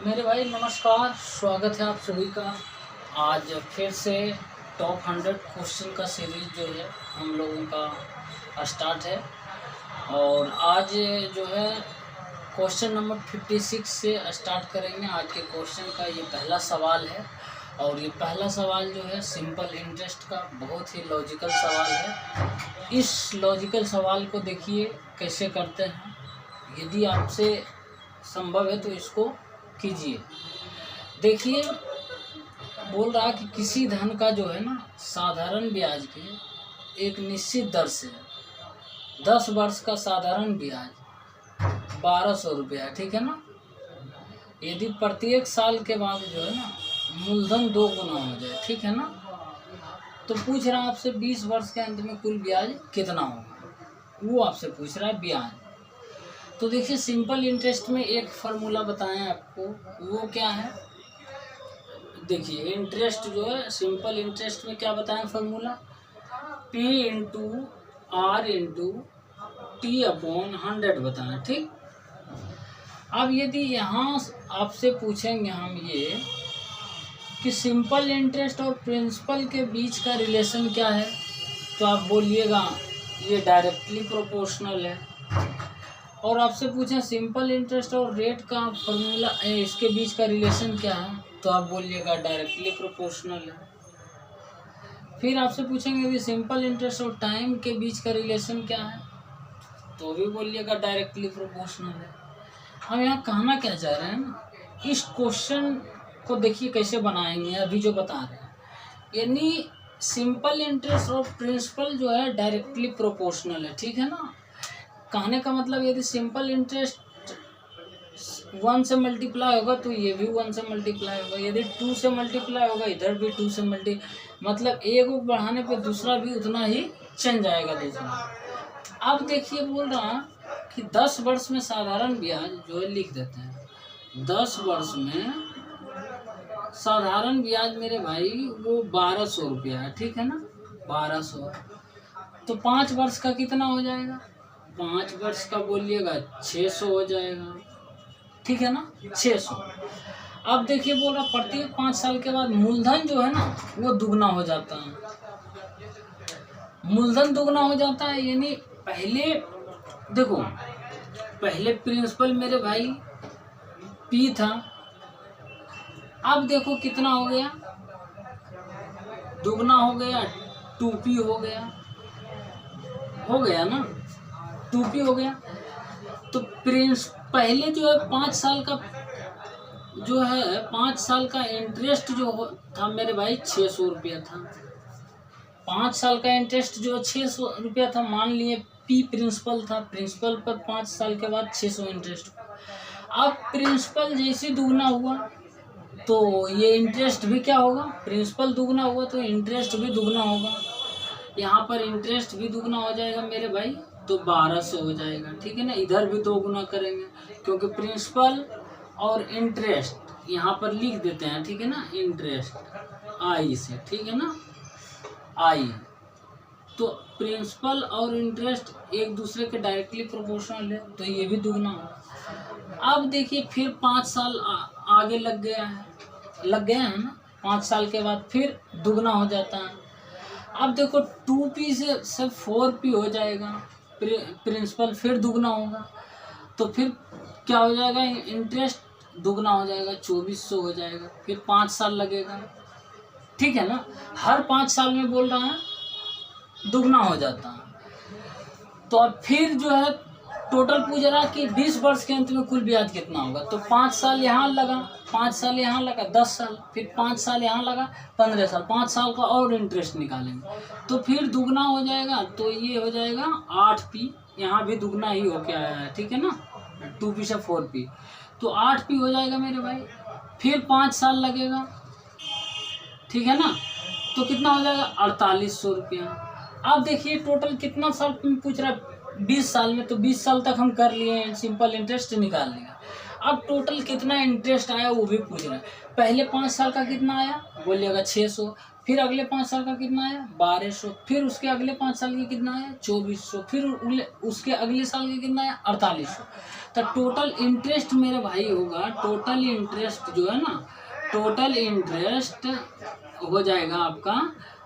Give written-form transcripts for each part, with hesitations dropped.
मेरे भाई नमस्कार, स्वागत है आप सभी का। आज फिर से टॉप 100 क्वेश्चन का सीरीज जो है हम लोगों का स्टार्ट है। और आज जो है क्वेश्चन नंबर 56 से स्टार्ट करेंगे। आज के क्वेश्चन का ये पहला सवाल है और ये पहला सवाल जो है सिंपल इंटरेस्ट का बहुत ही लॉजिकल सवाल है। इस लॉजिकल सवाल को देखिए कैसे करते हैं। यदि आपसे संभव है तो इसको कीजिए। देखिए, बोल रहा कि किसी धन का जो है ना साधारण ब्याज के एक निश्चित दर से 10 वर्ष का साधारण ब्याज 1200 रुपया है, ठीक है ना। यदि प्रत्येक साल के बाद जो है ना मूलधन 2 गुना हो जाए, ठीक है ना, तो पूछ रहा है आपसे 20 वर्ष के अंत में कुल ब्याज कितना होगा, वो आपसे पूछ रहा है ब्याज। तो देखिए, सिंपल इंटरेस्ट में एक फार्मूला बताएं आपको, वो क्या है। देखिए, इंटरेस्ट जो है सिंपल इंटरेस्ट में क्या बताएं formula, P into R into T upon 100 बताएं, ठीक। अब यदि यहाँ आपसे पूछेंगे हम ये कि सिंपल इंटरेस्ट और प्रिंसिपल के बीच का रिलेशन क्या है, तो आप बोलिएगा ये डायरेक्टली प्रोपोर्शनल है। और आपसे पूछें सिंपल इंटरेस्ट और रेट का फॉर्मूला इसके बीच का रिलेशन क्या है, तो आप बोलिएगा डायरेक्टली प्रोपोर्शनल है। फिर आपसे पूछेंगे कि सिंपल इंटरेस्ट और टाइम के बीच का रिलेशन क्या है, तो भी बोलिएगा डायरेक्टली प्रोपोर्शनल है। हम यहाँ कहना क्या चाह रहे हैं ना, इस क्वेश्चन को देखिए कैसे बनाएंगे, अभी जो बता रहे हैं। यानी सिंपल इंटरेस्ट और प्रिंसिपल जो है डायरेक्टली प्रोपोर्शनल है, ठीक है ना। कहने का मतलब यदि सिंपल इंटरेस्ट 1 से मल्टीप्लाई होगा तो ये भी 1 से मल्टीप्लाई होगा, यदि 2 से मल्टीप्लाई होगा इधर भी 2 से मतलब एक को बढ़ाने पे दूसरा भी उतना ही चेंज आएगा दूसरा। अब देखिए, बोल रहा कि 10 वर्ष में साधारण ब्याज जो है लिख देते हैं। 10 वर्ष में साधारण ब्याज मेरे भाई वो 1200 रुपया है, ठीक है ना, 1200। तो 5 वर्ष का कितना हो जाएगा, 5 वर्ष का बोलिएगा 600 हो जाएगा, ठीक है ना, 600। अब देखिए, बोल रहा प्रत्येक 5 साल के बाद मूलधन जो है ना वो दुगना हो जाता है। मूलधन दुगना हो जाता है, यानी पहले देखो, पहले प्रिंसिपल मेरे भाई P था, अब देखो कितना हो गया, दुगना हो गया, 2P हो गया ना, 2P हो गया। तो पहले जो है 5 साल का जो है 5 साल का इंटरेस्ट जो था मेरे भाई 600 रुपया था। 5 साल का इंटरेस्ट जो 600 रुपया था, मान लिए P प्रिंसिपल था, प्रिंसिपल पर 5 साल के बाद 600 इंटरेस्ट। अब प्रिंसिपल जैसे दुगना हुआ तो ये इंटरेस्ट भी क्या होगा, प्रिंसिपल दुगना हुआ तो इंटरेस्ट भी दुगना होगा। यहाँ पर इंटरेस्ट भी दुगना हो जाएगा मेरे भाई, तो 1200 हो जाएगा, ठीक है ना। इधर भी 2 गुना करेंगे क्योंकि प्रिंसिपल और इंटरेस्ट यहाँ पर लिख देते हैं, ठीक है ना, इंटरेस्ट आई से, ठीक है ना, आई। तो प्रिंसिपल और इंटरेस्ट एक दूसरे के डायरेक्टली प्रोपोर्शनल है, तो ये भी दुगना हो। अब देखिए, फिर 5 साल आगे लग गया है ना, 5 साल के बाद फिर दुगना हो जाता है। अब देखो 2P से 4P हो जाएगा, प्रिंसिपल फिर दुगना होगा, तो फिर क्या हो जाएगा, इंटरेस्ट दुगना हो जाएगा, 2400 हो जाएगा, फिर 5 साल लगेगा, ठीक है ना। हर 5 साल में बोल रहा है दुगना हो जाता है। तो अब फिर जो है टोटल पूछ रहा कि 20 वर्ष के अंत में कुल ब्याज कितना होगा, तो 5 साल यहाँ लगा, 5 साल यहाँ लगा 10 साल, फिर 5 साल यहाँ लगा 15 साल, 5 साल का और इंटरेस्ट निकालेंगे तो फिर दुगना हो जाएगा। तो ये हो जाएगा 8P, यहाँ भी दुगना ही होके आया है, ठीक है ना, 2P से 4P, तो 8P हो जाएगा मेरे भाई। फिर 5 साल लगेगा, ठीक है ना, तो कितना हो जाएगा 4800 रुपया। अब देखिए टोटल कितना साल पूछ रहा है, 20 साल में, तो 20 साल तक हम कर लिए, सिंपल इंटरेस्ट निकाल लिया। अब टोटल कितना इंटरेस्ट आया वो भी पूछ रहा है। पहले 5 साल का कितना आया, बोलिएगा 600, फिर अगले 5 साल का कितना आया 1200, फिर उसके अगले 5 साल के कितना आया 2400, फिर उसके अगले साल के कितना आया 4800। तो टोटल इंटरेस्ट मेरे भाई होगा, टोटल इंटरेस्ट जो है ना, टोटल इंटरेस्ट हो जाएगा आपका,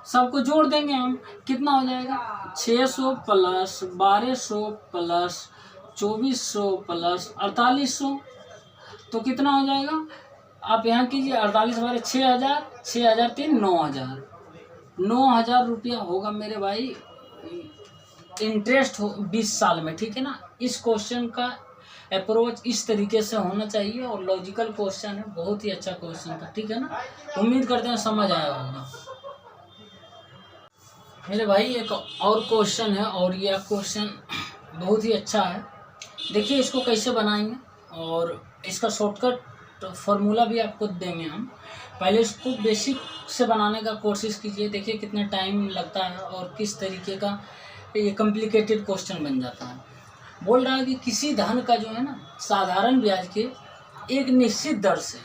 सबको जोड़ देंगे हम, कितना हो जाएगा 600 प्लस 1200 प्लस 2400 प्लस 4800, तो कितना हो जाएगा, आप यहाँ कीजिए 48 बारे 6000, 6000 3 9000 रुपया होगा मेरे भाई इंटरेस्ट हो 20 साल में। ठीक है ना, इस क्वेश्चन का अप्रोच इस तरीके से होना चाहिए और लॉजिकल क्वेश्चन है, बहुत ही अच्छा क्वेश्चन था। ठीक है ना, उम्मीद करते हैं समझ आया होगा मेरे भाई। एक और क्वेश्चन है और यह क्वेश्चन बहुत ही अच्छा है, देखिए इसको कैसे बनाएंगे और इसका शॉर्टकट फार्मूला भी आपको देंगे हम। पहले इसको बेसिक से बनाने का कोशिश कीजिए, देखिए कितना टाइम लगता है और किस तरीके का ये कॉम्प्लिकेटेड क्वेश्चन बन जाता है। बोल रहा है कि किसी धन का जो है ना साधारण ब्याज के एक निश्चित दर से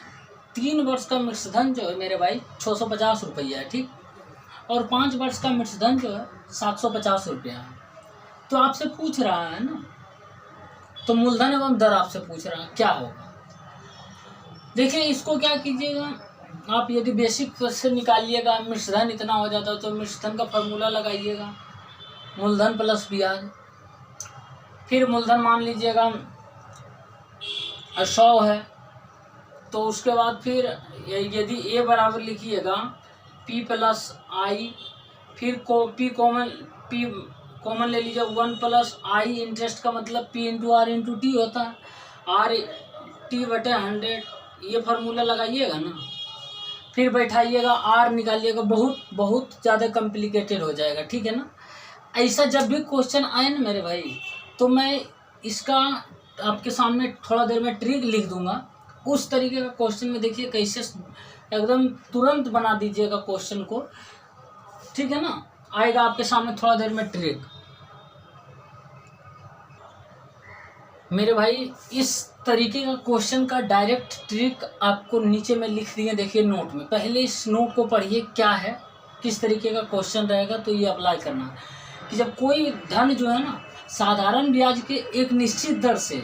3 वर्ष का मिश्रधन जो है मेरे भाई 650 रुपया है, ठीक, और 5 वर्ष का मिश्रधन जो है 750 रुपया है। तो आपसे पूछ रहा है ना, तो मूलधन एवं दर आपसे पूछ रहा है क्या होगा। देखिए इसको क्या कीजिएगा आप, यदि बेसिक से निकालिएगा मिश्रधन इतना हो जाता है तो मिश्रधन का फार्मूला लगाइएगा, मूलधन प्लस ब्याज। फिर मूलधन मान लीजिएगा 100 है, तो उसके बाद फिर यदि ए बराबर लिखिएगा P प्लस आई, फिर P कॉमन ले लीजिए 1 प्लस आई, इंटरेस्ट का मतलब P into R into T होता है, आर टी बटे 100, ये फार्मूला लगाइएगा ना, फिर बैठाइएगा आर निकालिएगा, बहुत ज़्यादा कॉम्प्लिकेटेड हो जाएगा। ठीक है ना, ऐसा जब भी क्वेश्चन आए ना मेरे भाई, तो मैं इसका आपके सामने थोड़ा देर में ट्रिक लिख दूंगा, उस तरीके का क्वेश्चन में देखिए कैसे एकदम तुरंत बना दीजिएगा क्वेश्चन को। ठीक है ना, आएगा आपके सामने थोड़ा देर में ट्रिक मेरे भाई। इस तरीके का क्वेश्चन का डायरेक्ट ट्रिक आपको नीचे में लिख दिए, देखिए नोट में। पहले इस नोट को पढ़िए क्या है, किस तरीके का क्वेश्चन रहेगा, तो ये अप्लाई करना है कि जब कोई धन जो है ना साधारण ब्याज के एक निश्चित दर से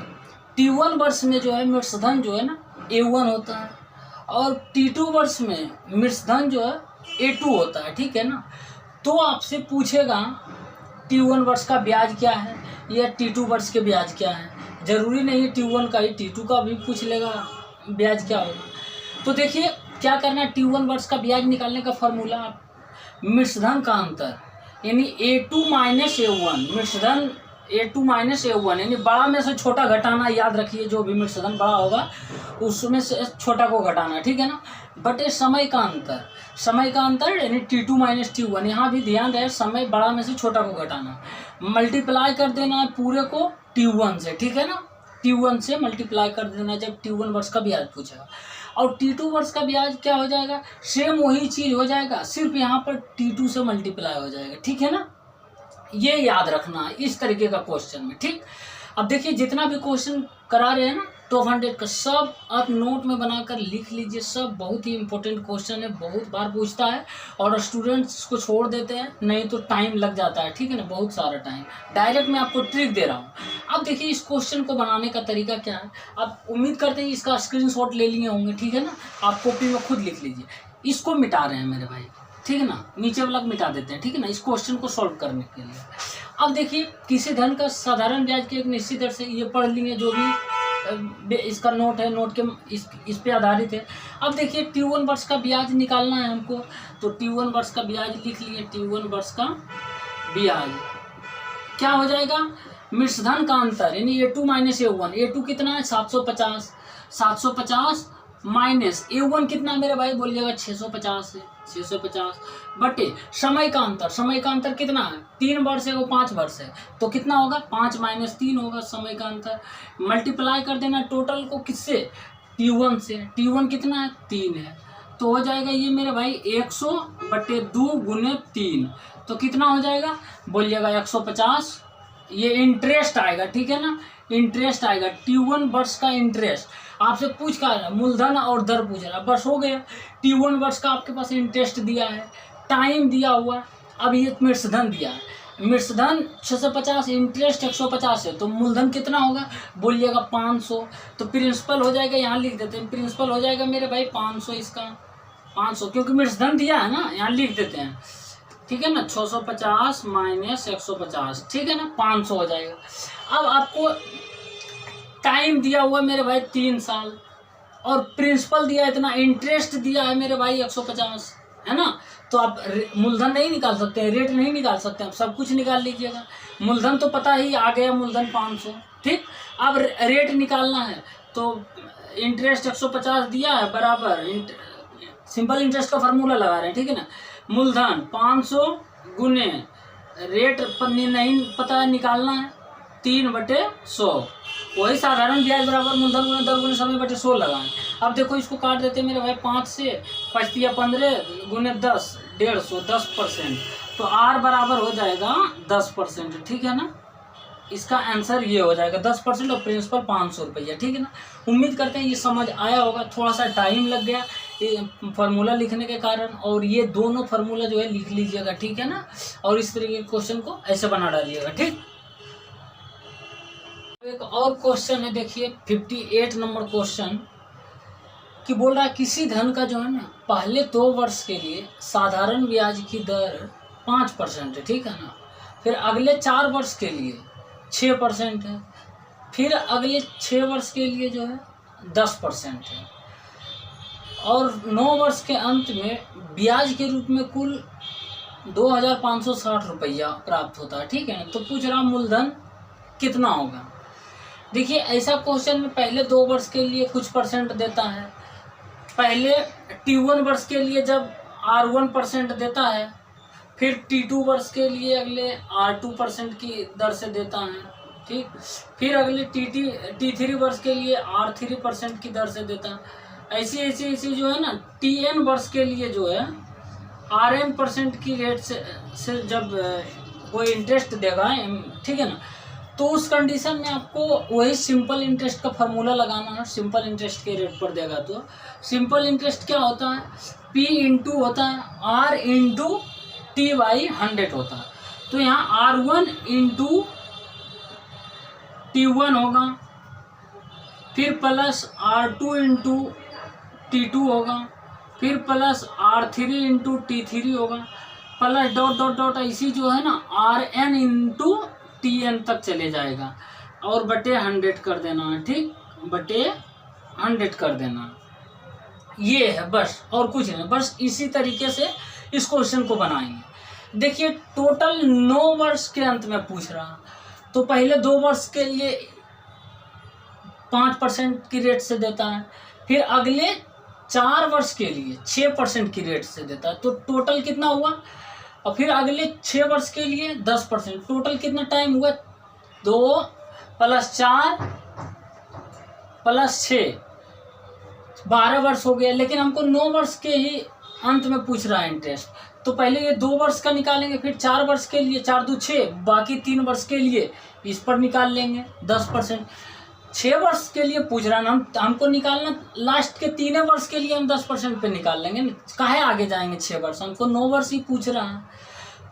T1 वर्ष में जो है मिश्रधन जो है ना A1 होता है और T2 वर्ष में मिश्रधन जो है A2 होता है। ठीक है ना, तो आपसे पूछेगा T1 वर्ष का ब्याज क्या है या T2 वर्ष के ब्याज क्या है, जरूरी नहीं है T1 का ही, T2 का भी पूछ लेगा ब्याज क्या होगा। तो देखिए क्या करना है, T1 वर्ष का ब्याज निकालने का फॉर्मूला, मिश्रधन का अंतर यानी A2 माइनस A1, मिश्रधन A2 माइनस A1 यानी बड़ा में से छोटा घटाना, याद रखिए जो भी मिश्रधन बड़ा होगा उसमें से छोटा को घटाना। ठीक है ना, बटे समय का अंतर, समय का अंतर यानी T2 माइनस T1, यहाँ भी ध्यान रहे समय बड़ा में से छोटा को घटाना, मल्टीप्लाई कर देना है पूरे को T1 से। ठीक है ना, T1 से मल्टीप्लाई कर देना जब T1 वर्ष का ब्याज पूछेगा, और T2 वर्ष का ब्याज क्या हो जाएगा, सेम वही चीज़ हो जाएगा, सिर्फ यहाँ पर T2 से मल्टीप्लाई हो जाएगा। ठीक है ना, ये याद रखना है इस तरीके का क्वेश्चन में। ठीक, अब देखिए जितना भी क्वेश्चन करा रहे हैं ना टॉप 100 का, सब आप नोट में बनाकर लिख लीजिए, सब बहुत ही इंपॉर्टेंट क्वेश्चन है, बहुत बार पूछता है और स्टूडेंट्स को छोड़ देते हैं, नहीं तो टाइम लग जाता है। ठीक है ना, बहुत सारा टाइम। डायरेक्ट मैं आपको ट्रिक दे रहा हूँ। अब देखिए इस क्वेश्चन को बनाने का तरीका क्या है, आप उम्मीद करते हैं इसका स्क्रीनशॉट ले लिए होंगे। ठीक है ना, आप कॉपी में खुद लिख लीजिए। इसको मिटा रहे हैं मेरे भाई, ठीक है ना, नीचे वाला मिटा देते हैं। ठीक है ना, इस क्वेश्चन को सॉल्व करने के लिए अब देखिए किसी धन का साधारण ब्याज के एक निश्चित दर से, ये पढ़ लिए जो भी इसका नोट है, नोट के इस पे आधारित है। अब देखिए T1 वर्ष का ब्याज निकालना है हमको, तो T1 वर्ष का ब्याज लिख लिए, T1 वर्ष का ब्याज क्या हो जाएगा, मिश्रधन का अंतर यानी A2 माइनस A1, A2 कितना है 750, 750 माइनस A1 कितना मेरे भाई बोलिएगा 650 है, 650 बटे समय का अंतर, समय का अंतर कितना है 3 वर्ष है वो 5 वर्ष है, तो कितना होगा 5 माइनस 3 होगा समय का अंतर, मल्टीप्लाई कर देना टोटल को किससे T1 से, T1 कितना है 3 है, तो हो जाएगा ये मेरे भाई 100 बटे 2 गुने 3, तो कितना हो जाएगा बोलिएगा 150, ये इंटरेस्ट आएगा। ठीक है ना, इंटरेस्ट आएगा T1 वर्ष का इंटरेस्ट। आपसे पूछ का रहा है, मूलधन और दर पूछ रहा है, बस हो गया। T1 वर्ष का आपके पास इंटरेस्ट दिया है, टाइम दिया हुआ, अब ये मृतधन दिया है, मृतधन 650, इंटरेस्ट 150 है, तो मूलधन कितना होगा बोलिएगा 500। तो प्रिंसिपल हो जाएगा, यहाँ लिख देते हैं, प्रिंसिपल हो जाएगा मेरे भाई 500, इसका 500 क्योंकि मृतधन दिया है ना, यहाँ लिख देते हैं, ठीक है ना। 650 माइनस 150, ठीक है ना, 500 हो जाएगा। अब आपको टाइम दिया हुआ मेरे भाई 3 साल, और प्रिंसिपल दिया इतना, इंटरेस्ट दिया है मेरे भाई 150, है ना। तो आप मूलधन नहीं निकाल सकते हैं, रेट नहीं निकाल सकते, आप सब कुछ निकाल लीजिएगा। मूलधन तो पता ही आ गया, मूलधन 500, ठीक। अब रेट निकालना है, तो इंटरेस्ट 150 दिया है बराबर, सिंपल इंटरेस्ट का फार्मूला लगा रहे हैं, ठीक है ना। मूलधन 500 गुने रेट नहीं पता है, निकालना है 3/100, वही साधारण ब्याज बराबर मूलधन गुने दर गुने समय बटे 100 लगाएं। अब देखो इसको काट देते मेरे भाई 5 से, 5 या 15 गुने 10, 150, 10%, तो R बराबर हो जाएगा 10%, ठीक है ना। इसका आंसर ये हो जाएगा 10% और प्रिंसिपल 500 रुपया, ठीक है ना। उम्मीद करते हैं ये समझ आया होगा, थोड़ा सा टाइम लग गया ये फार्मूला लिखने के कारण, और ये दोनों फार्मूला जो है लिख लीजिएगा, ठीक है ना, और इस तरीके के क्वेश्चन को ऐसे बना डालिएगा, ठीक। एक और क्वेश्चन है, देखिए 58 नंबर क्वेश्चन कि बोल रहा है किसी धन का जो है ना पहले 2 वर्ष के लिए साधारण ब्याज की दर 5% है, ठीक है ना, फिर अगले 4 वर्ष के लिए 6% है, फिर अगले 6 वर्ष के लिए जो है 10% है, और 9 वर्ष के अंत में ब्याज के रूप में कुल 2560 रुपया प्राप्त होता है, ठीक है ना। तो पूछ रहा मूलधन कितना होगा। देखिए ऐसा क्वेश्चन में पहले 2 वर्ष के लिए कुछ परसेंट देता है, पहले T1 वर्ष के लिए जब R1% देता है, फिर T2 वर्ष के लिए अगले R2% की दर से देता है, ठीक। फिर अगले T3 वर्ष के लिए R3% की दर से देता है। ऐसी जो है ना TN वर्ष के लिए जो है RN% की रेट से जब कोई इंटरेस्ट देगा, ठीक है ना, तो उस कंडीशन में आपको वही सिंपल इंटरेस्ट का फार्मूला लगाना है। सिंपल इंटरेस्ट के रेट पर देगा तो सिंपल इंटरेस्ट क्या होता है, P इंटू होता है R इंटू T/100 होता है। तो यहाँ R1 इंटू T1 होगा, फिर प्लस R2 इंटू T2 होगा, फिर प्लस R3 इंटू T3 होगा, प्लस डॉट डॉट डॉट ऐसी जो है ना RN इंटू TN तक चले जाएगा, और बटे 100 कर देना है, ठीक, बटे 100 कर देना, ये है बस, और कुछ नहीं। बस इसी तरीके से इस क्वेश्चन को बनाएंगे। देखिए टोटल 9 वर्ष के अंत में पूछ रहा, तो पहले 2 वर्ष के लिए 5% की रेट से देता है, फिर अगले 4 वर्ष के लिए 6% की रेट से देता है, तो टोटल कितना हुआ, और फिर अगले 6 वर्ष के लिए 10%, टोटल कितना टाइम हुआ 2 + 4 + 6 12 वर्ष हो गया। लेकिन हमको 9 वर्ष के ही अंत में पूछ रहा है इंटरेस्ट, तो पहले ये 2 वर्ष का निकालेंगे, फिर 4 वर्ष के लिए 4 दूनी 6, बाकी 3 वर्ष के लिए इस पर निकाल लेंगे 10%। 6 वर्ष के लिए पूछ रहा है ना, हमको निकालना लास्ट के 3 वर्ष के लिए हम 10% पे निकाल लेंगे, काहे आगे जाएंगे 6 वर्ष, हमको 9 वर्ष ही पूछ रहा है,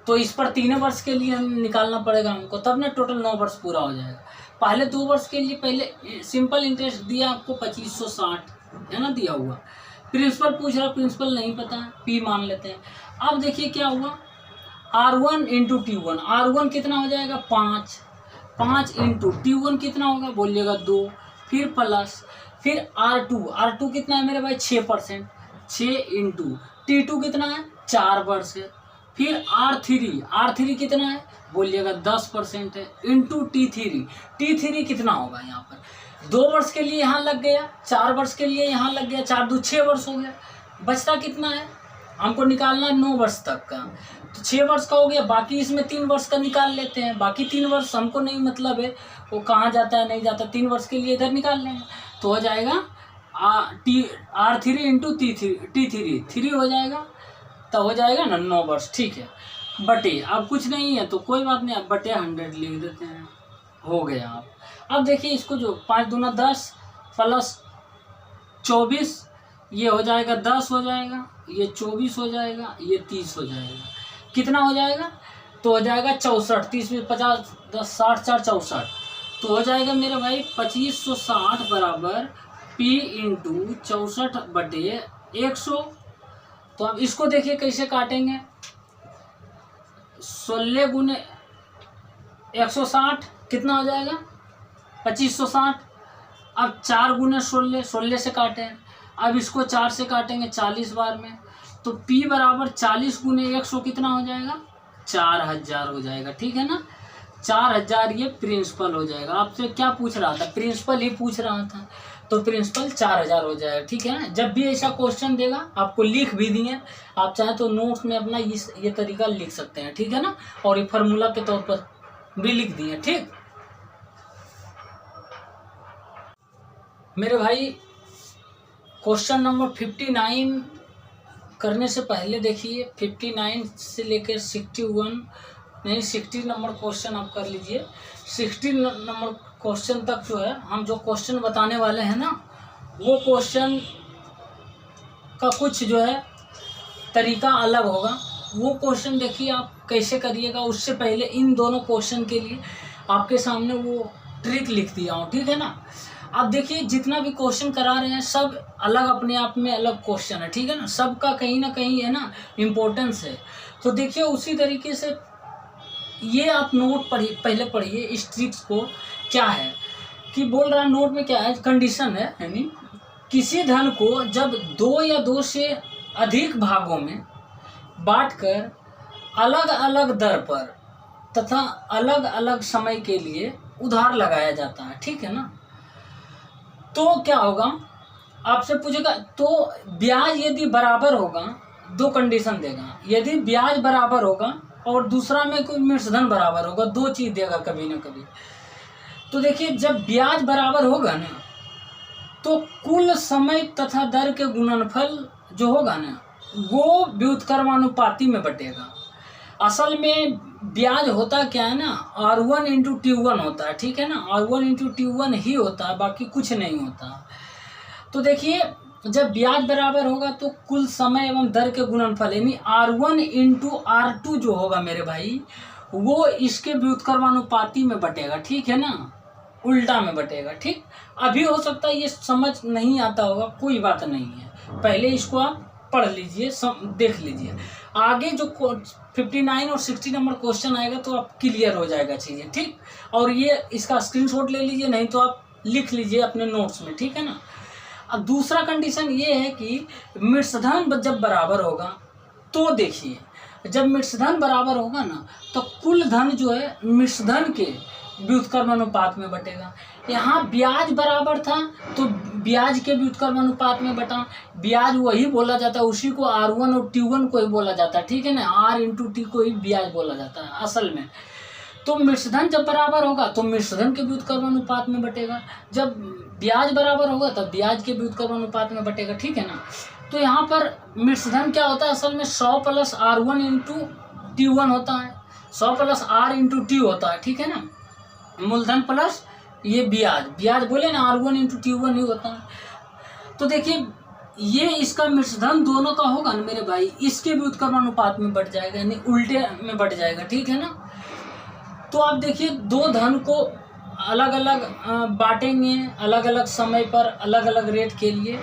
तो इस पर 3 वर्ष के लिए हम निकालना पड़ेगा हमको, तब ना टोटल 9 वर्ष पूरा हो जाएगा। पहले 2 वर्ष के लिए पहले सिंपल इंटरेस्ट दिया आपको 2560 है ना दिया हुआ, प्रिंसिपल पूछ रहा, प्रिंसिपल नहीं पता है, P मान लेते हैं। अब देखिए क्या हुआ, R1 इंटू T1, R1 कितना हो जाएगा 5 इंटू T1 कितना होगा बोलिएगा 2, फिर प्लस, फिर R2 कितना है मेरे भाई 6%, 6 इंटू T2 कितना है 4 वर्ष है, फिर R3 कितना है बोलिएगा 10% है, इंटू T3 कितना होगा यहाँ पर 2 वर्ष के लिए यहाँ लग गया, 4 वर्ष के लिए यहाँ लग गया, 4 दूनी 6 वर्ष हो गया, बचता कितना है हमको निकालना है 9 वर्ष तक का, तो 6 वर्ष का हो गया, बाकी इसमें 3 वर्ष का निकाल लेते हैं, बाकी 3 वर्ष हमको नहीं मतलब है वो कहाँ जाता है नहीं जाता, 3 वर्ष के लिए इधर निकाल लेंगे, तो हो जाएगा R3 इंटू T3 3 हो जाएगा, तो हो जाएगा ना 9 वर्ष, ठीक है, बटे अब कुछ नहीं है तो कोई बात नहीं, अब बटे 100 लिख देते हैं, हो गया। अब देखिए इसको जो 5 दूना 10 प्लस 24, ये हो जाएगा 10 हो जाएगा, ये 24 हो जाएगा, ये 30 हो जाएगा। कितना हो जाएगा? तो हो जाएगा 64। 30 में 50, 10, 60, 4, 64। तो हो जाएगा मेरे भाई 2560 बराबर P इंटू 64/100। तो अब इसको देखिए कैसे काटेंगे। 16 गुने 160 कितना हो जाएगा? 2560। अब 4 गुने 16, 16 से काटें। अब इसको 4 से काटेंगे 40 बार में। तो P बराबर 40 गुने 100 कितना हो जाएगा? 4000 हो जाएगा। ठीक है ना? 4000 ये प्रिंसिपल हो जाएगा। आपसे क्या पूछ रहा था? प्रिंसिपल ही पूछ रहा था, तो प्रिंसिपल 4000 हो जाएगा। ठीक है ना? जब भी ऐसा क्वेश्चन देगा, आपको लिख भी दिए, आप चाहे तो नोट्स में अपना ये तरीका लिख सकते हैं। ठीक है ना? और ये फार्मूला के तौर पर भी लिख दिए। ठीक मेरे भाई, क्वेश्चन नंबर 59 करने से पहले देखिए 59 से लेकर 60 नंबर क्वेश्चन आप कर लीजिए। 60 नंबर क्वेश्चन तक जो है, हम जो क्वेश्चन बताने वाले हैं ना, वो क्वेश्चन का कुछ जो है तरीका अलग होगा। वो क्वेश्चन देखिए आप कैसे करिएगा। उससे पहले इन दोनों क्वेश्चन के लिए आपके सामने वो ट्रिक लिख दिया हूँ। ठीक है ना? आप देखिए जितना भी क्वेश्चन करा रहे हैं सब अलग, अपने आप में अलग क्वेश्चन है। ठीक है ना? सबका कहीं ना कहीं है ना इम्पोर्टेंस है। तो देखिए उसी तरीके से ये आप नोट पढ़िए, पहले पढ़िए इस ट्रिक्स को। क्या है कि बोल रहा है नोट में, क्या है कंडीशन है, यानी किसी धन को जब 2 या 2 से अधिक भागों में बांटकर अलग अलग दर पर तथा अलग अलग समय के लिए उधार लगाया जाता है। ठीक है ना? तो क्या होगा, आपसे पूछेगा तो ब्याज यदि बराबर होगा, 2 कंडीशन देगा। यदि ब्याज बराबर होगा और दूसरा में कोई मिश्रधन बराबर होगा, 2 चीज देगा कभी ना कभी। तो देखिए जब ब्याज बराबर होगा ना, तो कुल समय तथा दर के गुणनफल जो होगा ना, वो व्युत्क्रमानुपाती में बटेगा। असल में ब्याज होता क्या है ना, R1 इंटू T1 होता है। ठीक है ना? R1 इंटू T1 ही होता है, बाकी कुछ नहीं होता। तो देखिए जब ब्याज बराबर होगा तो कुल समय एवं दर के गुणनफल यानी R1 इंटू R2 जो होगा मेरे भाई, वो इसके व्युत्क्रमानुपाती में बटेगा। ठीक है ना? उल्टा में बटेगा। ठीक, अभी हो सकता है ये समझ नहीं आता होगा, कोई बात नहीं है, पहले इसको आप पढ़ लीजिए, देख लीजिए। आगे जो 59 और 60 नंबर क्वेश्चन आएगा तो आप क्लियर हो जाएगा चीज़ें। ठीक, और ये इसका स्क्रीनशॉट ले लीजिए, नहीं तो आप लिख लीजिए अपने नोट्स में। ठीक है ना? अब दूसरा कंडीशन ये है कि मिश्रधन जब बराबर होगा, तो देखिए जब मिश्रधन बराबर होगा ना, तो कुल धन जो है मिश्रधन के व्युत्क्रमानुपात में बटेगा। यहाँ ब्याज बराबर था तो ब्याज के व्युत्क्रमानुपात में बटा। ब्याज वही बोला जाता है, उसी को R1 और T1 को ही बोला जाता है। ठीक है ना? R इंटू T को ही ब्याज बोला जाता है असल में। तो मिश्रधन जब बराबर होगा तो मिश्रधन के व्युत्क्रमानुपात में बटेगा। जब ब्याज बराबर होगा तब ब्याज के व्युत्क्रमानुपात में बटेगा। ठीक है ना? तो यहाँ पर मिश्रधन क्या होता है, असल में 100 प्लस R1 इंटू T1 होता है, 100 प्लस R इंटू T होता है। ठीक है ना? मूलधन प्लस ये ब्याज बोले ना, R1 इंटू T1 ही होता है। तो देखिए ये इसका मिश्रधन दोनों का होगा ना मेरे भाई, इसके व्युत्क्रमानुपात में बढ़ जाएगा, यानी उल्टे में बढ़ जाएगा। ठीक है ना? तो आप देखिए 2 धन को अलग अलग बांटेंगे, अलग अलग समय पर अलग अलग रेट के लिए,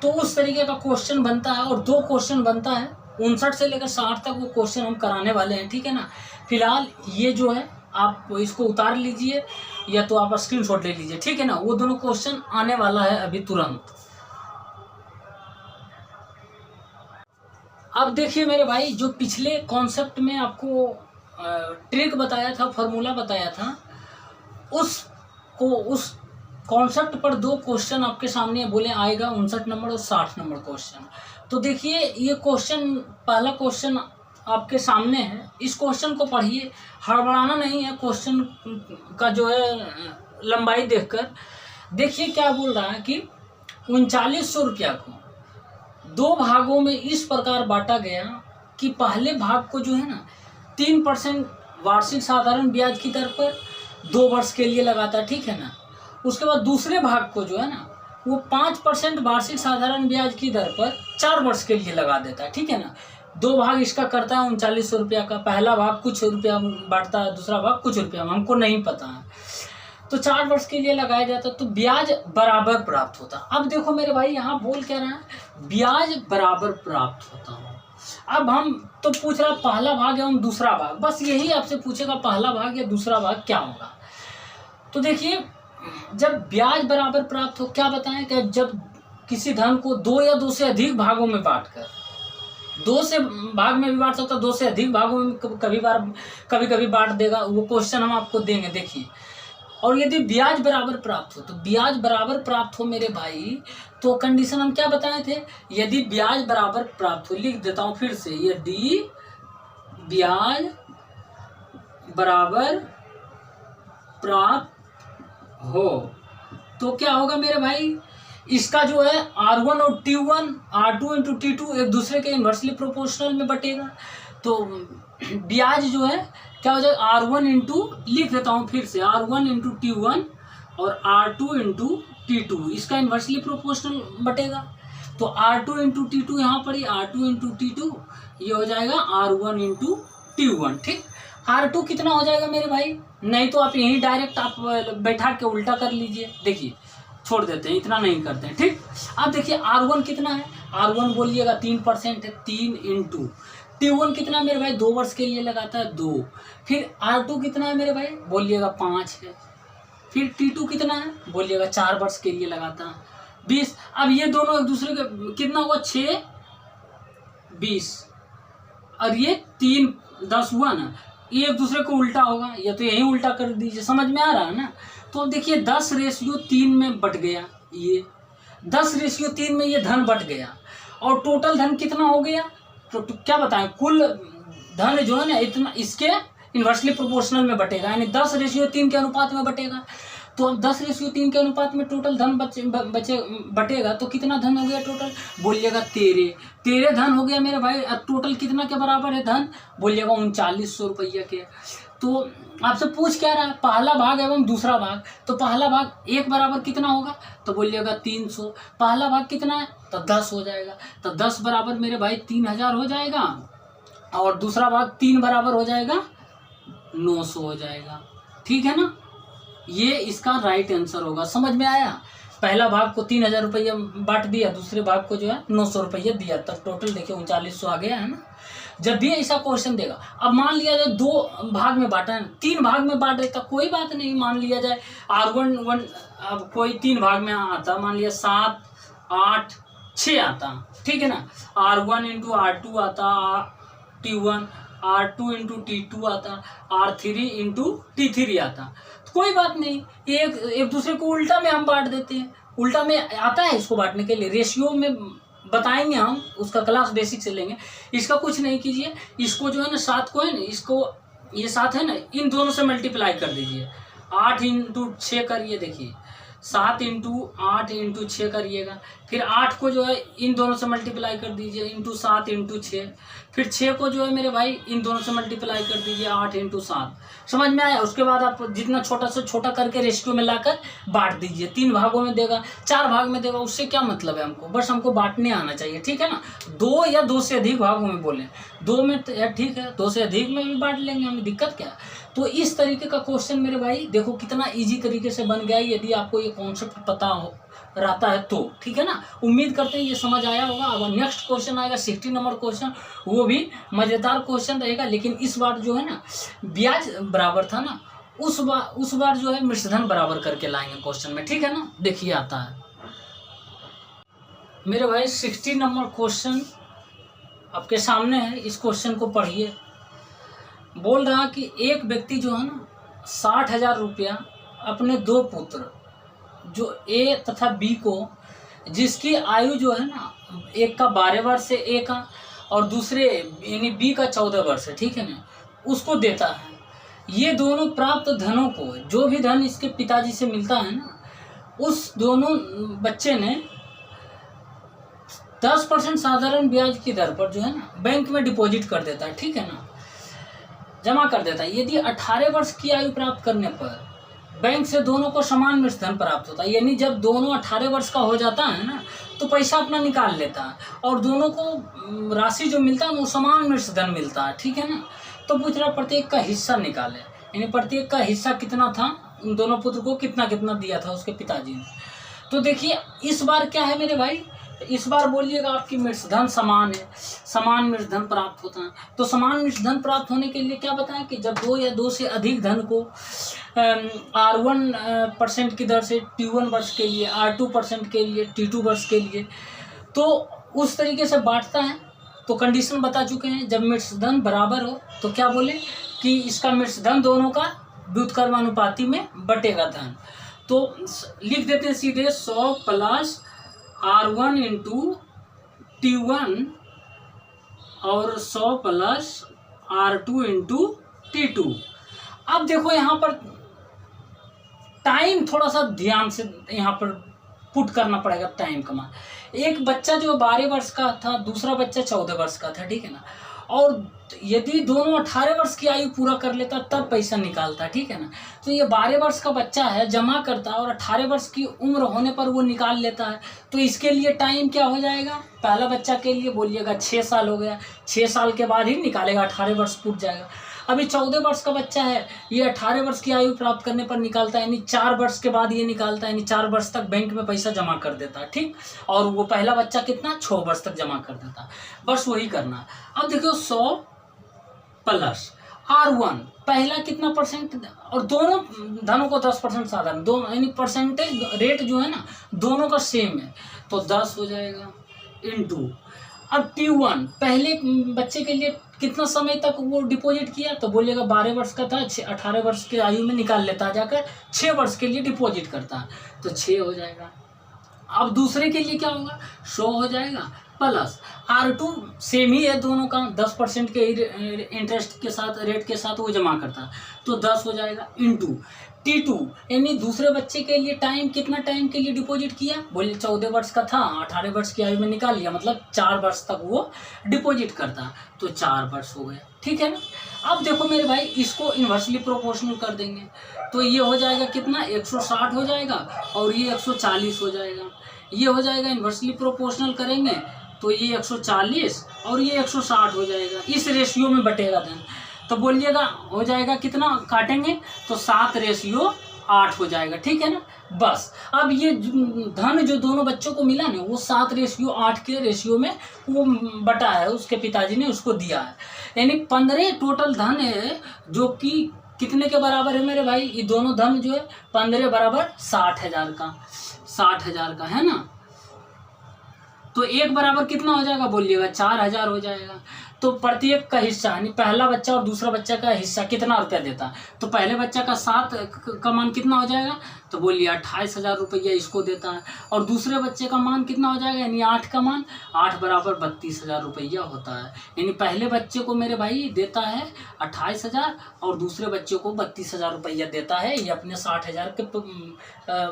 तो उस तरीके का क्वेश्चन बनता है। और 2 क्वेश्चन बनता है, 59 से लेकर 60 तक वो क्वेश्चन हम कराने वाले हैं। ठीक है ना? फिलहाल ये जो है आप इसको उतार लीजिए या तो आप स्क्रीनशॉट ले लीजिए। ठीक है ना? वो दोनों क्वेश्चन आने वाला है अभी तुरंत। अब देखिए मेरे भाई, जो पिछले कॉन्सेप्ट में आपको ट्रिक बताया था, फॉर्मूला बताया था, उस कॉन्सेप्ट पर 2 क्वेश्चन आपके सामने बोले आएगा, 59 नंबर और 60 नंबर क्वेश्चन। तो देखिए ये क्वेश्चन, पहला क्वेश्चन आपके सामने है। इस क्वेश्चन को पढ़िए, हड़बड़ाना नहीं है क्वेश्चन का जो है लंबाई देखकर। देखिए क्या बोल रहा है कि 3900 रुपया को 2 भागों में इस प्रकार बांटा गया कि पहले भाग को जो है ना 3% वार्षिक साधारण ब्याज की दर पर 2 वर्ष के लिए लगाता है। ठीक है ना? उसके बाद दूसरे भाग को जो है ना वो 5% वार्षिक साधारण ब्याज की दर पर 4 वर्ष के लिए लगा देता है, ठीक है ना। 2 भाग इसका करता है 3900 रुपया का, पहला भाग कुछ रुपया बांटता है, दूसरा भाग कुछ रुपया, हमको नहीं पता है, तो 4 वर्ष के लिए लगाया जाता, तो ब्याज बराबर प्राप्त होता। अब देखो मेरे भाई यहाँ बोल क्या रहा है, ब्याज बराबर प्राप्त होता है। अब हम तो पूछ रहा पहला भाग एवं दूसरा भाग, बस यही आपसे पूछेगा पहला भाग या दूसरा भाग क्या होगा। तो देखिए जब ब्याज बराबर प्राप्त हो, क्या बताएं कि जब किसी धन को 2 या 2 से अधिक भागों में बांटकर, 2 से भाग में भी बांट सकता, 2 से अधिक भागों में कभी कभी बांट देगा, वो क्वेश्चन हम आपको देंगे देखिए। और यदि ब्याज बराबर प्राप्त हो, तो ब्याज बराबर प्राप्त हो मेरे भाई, तो कंडीशन हम क्या बताए थे, यदि ब्याज बराबर प्राप्त हो, लिख देता हूं फिर से, यदि ब्याज बराबर प्राप्त हो तो क्या होगा मेरे भाई, इसका जो है R1 और T1 R2 इंटू T2 एक दूसरे के इन्वर्सली प्रोपोर्शनल में बटेगा। तो ब्याज जो है क्या हो जाएगा, R1 इंटू, लिख देता हूँ फिर से, R1 इंटू T1 और R2 इंटू T2 इसका इन्वर्सली प्रोपोर्शनल बटेगा। तो R2 इंटू T2 यहाँ पर ही R2 इंटू T2 ये हो जाएगा R1 इंटू T1, ठीक। R2 कितना हो जाएगा मेरे भाई, नहीं तो आप यहीं डायरेक्ट आप बैठा के उल्टा कर लीजिए, देखिए छोड़ देते हैं, इतना नहीं करते हैं, ठीक। अब देखिए R1 कितना है, R1 बोलिएगा 3% है, 3 इंटू T1 कितना मेरे भाई, 2 वर्ष के लिए लगाता है 2, फिर R2 कितना है मेरे भाई, बोलिएगा 5 है, फिर T2 कितना है, बोलिएगा 4 वर्ष के लिए लगाता है 20। अब ये दोनों एक दूसरे के कितना हुआ, 6 20 और ये 3 10 हुआ ना, ये एक दूसरे को उल्टा होगा, या तो यही उल्टा कर दीजिए, समझ में आ रहा है ना। तो देखिए 10:3 में बट गया, ये 10:3 में ये धन बट गया, और टोटल धन कितना हो गया, तो क्या बताएं, कुल धन जो है ना इतना इसके इन्वर्सली प्रोपोर्शनल में बटेगा, यानी 10:3 के अनुपात में बटेगा। तो अब 10:3 के अनुपात में टोटल धन बटेगा, तो कितना धन हो गया टोटल, बोलिएगा 13 धन हो गया मेरे भाई। अब टोटल कितना के बराबर है धन, बोलिएगा 3900 रुपया के। तो आपसे पूछ क्या रहा है, पहला भाग एवं दूसरा भाग, तो पहला भाग 1 बराबर कितना होगा, तो बोलिएगा 300, पहला भाग कितना है, तो 10 हो जाएगा, तो 10 बराबर मेरे भाई 3000 हो जाएगा, और दूसरा भाग 3 बराबर हो जाएगा 900 हो जाएगा, ठीक है ना। ये इसका राइट आंसर होगा, समझ में आया। पहला भाग को 3000 रुपया बांट दिया, दूसरे भाग को जो है 900 रुपया दिया, तब टोटल देखिए 3900 आ गया है ना। जब भी ऐसा क्वेश्चन देगा, अब मान लिया जाए 2 भाग में बांटा है, 3 भाग में बांट देता, कोई बात नहीं, मान लिया जाए R1 अब कोई 3 भाग में आता, मान लिया 7 8 6 आता, ठीक है ना। R1 इंटू R2 आता, T1 R2 इंटू T2 आता, R3 इंटू T3 आता, तो कोई बात नहीं, एक दूसरे को उल्टा में हम बांट देते हैं, उल्टा में आता है इसको बांटने के लिए, रेशियो में बताएंगे हम, उसका क्लास बेसिक से लेंगे। इसका कुछ नहीं कीजिए, इसको जो है ना 7 को है ना, इसको ये 7 है ना, इन दोनों से मल्टीप्लाई कर दीजिए, 8 इंटू 6 करिए, देखिए 7 इंटू 8 इंटू 6 करिएगा, फिर 8 को जो है इन दोनों से मल्टीप्लाई कर दीजिए, इंटू 7 इंटू 6, फिर 6 को जो है मेरे भाई इन दोनों से मल्टीप्लाई कर दीजिए, 8 इंटू 7। समझ में आया। उसके बाद आप जितना छोटा से छोटा करके रेशियो में लाकर बांट दीजिए, 3 भागों में देगा, 4 भाग में देगा, उससे क्या मतलब है हमको, बस हमको बांटने आना चाहिए, ठीक है ना। 2 या 2 से अधिक भागों में बोले, 2 में ठीक है, 2 से अधिक में भी बांट लेंगे, हमें दिक्कत क्या है। तो इस तरीके का क्वेश्चन मेरे भाई देखो कितना इजी तरीके से बन गया, यदि आपको ये कॉन्सेप्ट पता हो रहता है तो, ठीक है ना। उम्मीद करते हैं ये समझ आया होगा। अब नेक्स्ट क्वेश्चन आएगा 60 नंबर क्वेश्चन, वो भी मज़ेदार क्वेश्चन रहेगा, लेकिन इस बार जो है ना ब्याज बराबर था ना, उस बार जो है मिश्रधन बराबर करके लाएंगे क्वेश्चन में, ठीक है ना। देखिए आता है मेरे भाई 60 नंबर क्वेश्चन आपके सामने है, इस क्वेश्चन को पढ़िए। बोल रहा कि एक व्यक्ति जो है ना 60,000 रुपया अपने 2 पुत्र जो A तथा B को, जिसकी आयु जो है ना, एक का 12 वर्ष है A का, और दूसरे यानी B का 14 वर्ष है, ठीक है ना, उसको देता है। ये दोनों प्राप्त धनों को, जो भी धन इसके पिताजी से मिलता है ना, उस दोनों बच्चे ने 10% साधारण ब्याज की दर पर जो है ना बैंक में डिपॉजिट कर देता है, ठीक है ना, जमा कर देता है। यदि 18 वर्ष की आयु प्राप्त करने पर बैंक से दोनों को समान मृत धन प्राप्त होता है। यानी जब दोनों 18 वर्ष का हो जाता है ना, तो पैसा अपना निकाल लेता है और दोनों को राशि जो मिलता है वो समान मृत धन मिलता है, ठीक है ना। तो पूछ रहा प्रत्येक का हिस्सा निकाले, यानी प्रत्येक का हिस्सा कितना था, उन दोनों पुत्र को कितना कितना दिया था उसके पिताजी ने। तो देखिए इस बार क्या है मेरे भाई, इस बार बोलिएगा आपकी मृतधन समान है, समान मृतधन प्राप्त होता है। तो समान मृतधन प्राप्त होने के लिए क्या बताएं कि जब 2 या 2 से अधिक धन को R1% की दर से T1 वर्ष के लिए, R2% के लिए, T2 वर्ष के लिए, तो उस तरीके से बांटता है। तो कंडीशन बता चुके हैं, जब मृतधन बराबर हो तो क्या बोले कि इसका मृतधन दोनों का व्युत्क्रमानुपाती में बटेगा धन। तो लिख देते हैं सीधे 100 प्लस R1 इंटू T1 और 100 प्लस R2 इंटू T2। अब देखो यहाँ पर टाइम थोड़ा सा ध्यान से यहाँ पर पुट करना पड़ेगा टाइम का मान। एक बच्चा जो 12 वर्ष का था, दूसरा बच्चा 14 वर्ष का था, ठीक है ना। और यदि दोनों 18 वर्ष की आयु पूरा कर लेता तब पैसा निकालता, ठीक है ना। तो ये 12 वर्ष का बच्चा है, जमा करता है और 18 वर्ष की उम्र होने पर वो निकाल लेता है। तो इसके लिए टाइम क्या हो जाएगा, पहला बच्चा के लिए बोलिएगा 6 साल हो गया, 6 साल के बाद ही निकालेगा, 18 वर्ष पूरा जाएगा। अभी 14 वर्ष का बच्चा है, ये 18 वर्ष की आयु प्राप्त करने पर निकालता है, यानी 4 वर्ष के बाद ये निकालता है, यानी 4 वर्ष तक बैंक में पैसा जमा कर देता है, ठीक। और वो पहला बच्चा कितना 6 वर्ष तक जमा कर देता है, बस वही करना। अब देखो 100 प्लस R1 पहला कितना परसेंट, और दोनों धनों को 10% साधारण, दोनों यानी परसेंटेज रेट जो है ना दोनों का सेम है, तो 10 हो जाएगा इंटू। अब T1 पहले बच्चे के लिए कितना समय तक वो डिपॉजिट किया, तो बोलिएगा 12 वर्ष का था, 18 वर्ष की आयु में निकाल लेता, जाकर 6 वर्ष के लिए डिपॉजिट करता, तो 6 हो जाएगा। अब दूसरे के लिए क्या होगा, 100 हो जाएगा प्लस R2 सेम ही है दोनों का, 10% के इंटरेस्ट के साथ, रेट के साथ वो जमा करता, तो 10 हो जाएगा इंटू T2, यानी दूसरे बच्चे के लिए टाइम कितना टाइम के लिए डिपॉजिट किया, बोलिए 14 वर्ष का था, 18 वर्ष की आयु में निकाल लिया, मतलब 4 वर्ष तक वो डिपॉजिट करता, तो 4 वर्ष हो गया, ठीक है ना। अब देखो मेरे भाई इसको इन्वर्सली प्रोपोर्शनल कर देंगे, तो ये हो जाएगा कितना 160 हो जाएगा और ये 140 हो जाएगा, ये हो जाएगा इन्वर्सली प्रोपोर्शनल करेंगे तो ये 140 और ये 160 हो जाएगा, इस रेशियो में बटेगा धन। तो बोलिएगा हो जाएगा कितना, काटेंगे तो 7:8 हो जाएगा, ठीक है ना। बस अब ये धन जो दोनों बच्चों को मिला ना वो 7:8 के रेशियो में वो बटा है, उसके पिताजी ने उसको दिया है, यानी 15 टोटल धन है, जो कि कितने के बराबर है मेरे भाई, ये दोनों धन जो है 15 बराबर 60,000 का, 60,000 का है ना। तो एक बराबर कितना हो जाएगा बोलिएगा 4,000 हो जाएगा। तो प्रत्येक का हिस्सा यानी पहला बच्चा और दूसरा बच्चा का हिस्सा कितना रुपया देता है, तो पहले बच्चा का 7 का मान कितना हो जाएगा, तो बोलिए 28,000 रुपया इसको देता है, और दूसरे बच्चे का मान कितना हो जाएगा, यानी 8 का मान, 8 बराबर 32,000 रुपया होता है। यानी पहले बच्चे को मेरे भाई देता है 28,000 और दूसरे बच्चे को 32,000 रुपया देता है, ये अपने 60,000 के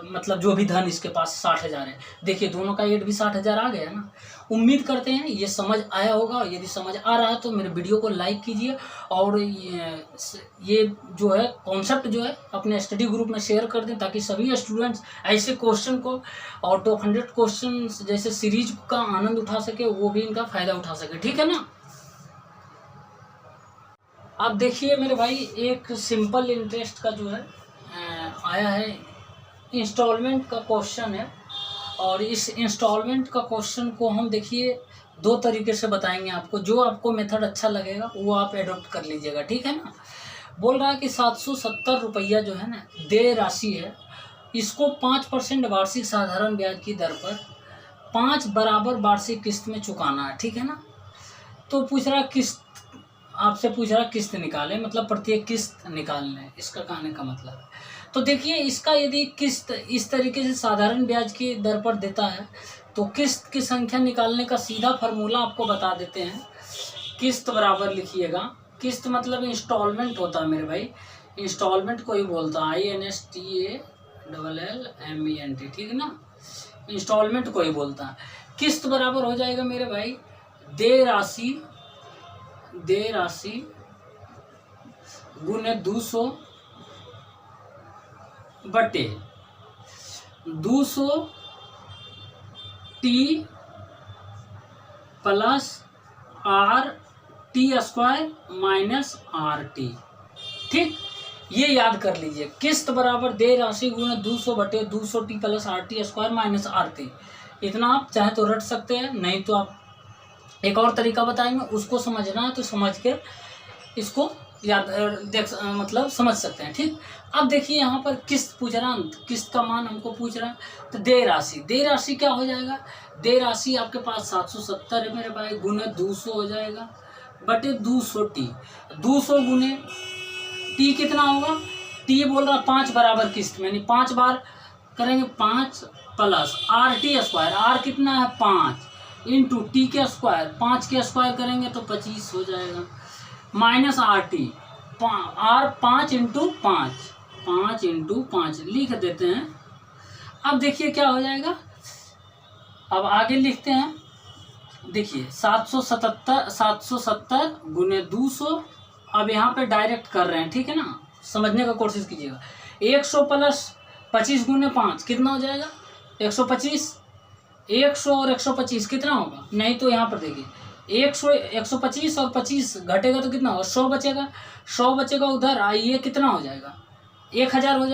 मतलब जो भी धन इसके पास 60,000 है। देखिए दोनों का एड भी 60,000 आ गया ना। उम्मीद करते हैं ये समझ आया होगा, यदि समझ आ रहा है तो मेरे वीडियो को लाइक कीजिए और ये जो है कॉन्सेप्ट जो है अपने स्टडी ग्रुप में शेयर कर दें, ताकि सभी स्टूडेंट्स ऐसे क्वेश्चन को और टॉप 100 क्वेश्चन जैसे सीरीज का आनंद उठा सके, वो भी इनका फायदा उठा सके, ठीक है ना। अब देखिए मेरे भाई एक सिंपल इंटरेस्ट का जो है आया है, इंस्टॉलमेंट का क्वेश्चन है, और इस इंस्टॉलमेंट का क्वेश्चन को हम देखिए 2 तरीके से बताएंगे आपको, जो आपको मेथड अच्छा लगेगा वो आप एडॉप्ट कर लीजिएगा, ठीक है ना। बोल रहा है कि 770 रुपया जो है ना देय राशि है, इसको 5% वार्षिक साधारण ब्याज की दर पर 5 बराबर वार्षिक किस्त में चुकाना है, ठीक है ना। तो पूछ रहा किस्त, आपसे पूछ रहा किस्त निकाले, मतलब प्रत्येक किस्त निकालने, इसका कहने का मतलब है। तो देखिए इसका यदि किस्त इस तरीके से साधारण ब्याज की दर पर देता है तो किस्त की संख्या निकालने का सीधा फार्मूला आपको बता देते हैं। किस्त बराबर लिखिएगा, किस्त मतलब इंस्टॉलमेंट होता है मेरे भाई, इंस्टॉलमेंट को ही बोलता है INSTALLLMENT, ठीक है ना, इंस्टॉलमेंट को ही बोलता है। किस्त बराबर हो जाएगा मेरे भाई देय राशि गुने 200 बटे 200 T plus R T square minus R T. ठीक, ये याद कर लीजिए, किस्त बराबर देय राशि गुणा 200 बटे 200 T plus R T square minus R T. इतना आप चाहे तो रट सकते हैं, नहीं तो आप एक और तरीका बताएंगे, उसको समझना है तो समझ के इसको याद मतलब समझ सकते हैं। ठीक, अब देखिए यहाँ पर किस्त पूछ रहा है, किस्त का मान हमको पूछ रहा है, तो देय राशि क्या हो जाएगा, देय राशि आपके पास 770 है मेरे भाई, गुने 200 हो जाएगा बटे 200 टी। 200 गुने टी कितना होगा, टी बोल रहा 5 बराबर किस्त में, यानी 5 बार करेंगे, 5 plus R T square, R कितना है 5 इंटू टी के स्क्वायर, 5 के स्क्वायर करेंगे तो 25 हो जाएगा, minus R T, R 5 into 5 into 5 लिख देते हैं। अब देखिए क्या हो जाएगा, अब आगे लिखते हैं, देखिए 770 गुने 200, अब यहाँ पे डायरेक्ट कर रहे हैं, ठीक है ना, समझने का कोशिश कीजिएगा। 100 प्लस 25 गुने 5 कितना हो जाएगा 125, 100 और 125 कितना होगा, नहीं तो यहाँ पर देखिए 125 और 25 घटेगा तो कितना होगा 100 बचेगा, 100 बचेगा उधर, आइए कितना हो जाएगा 1000 हो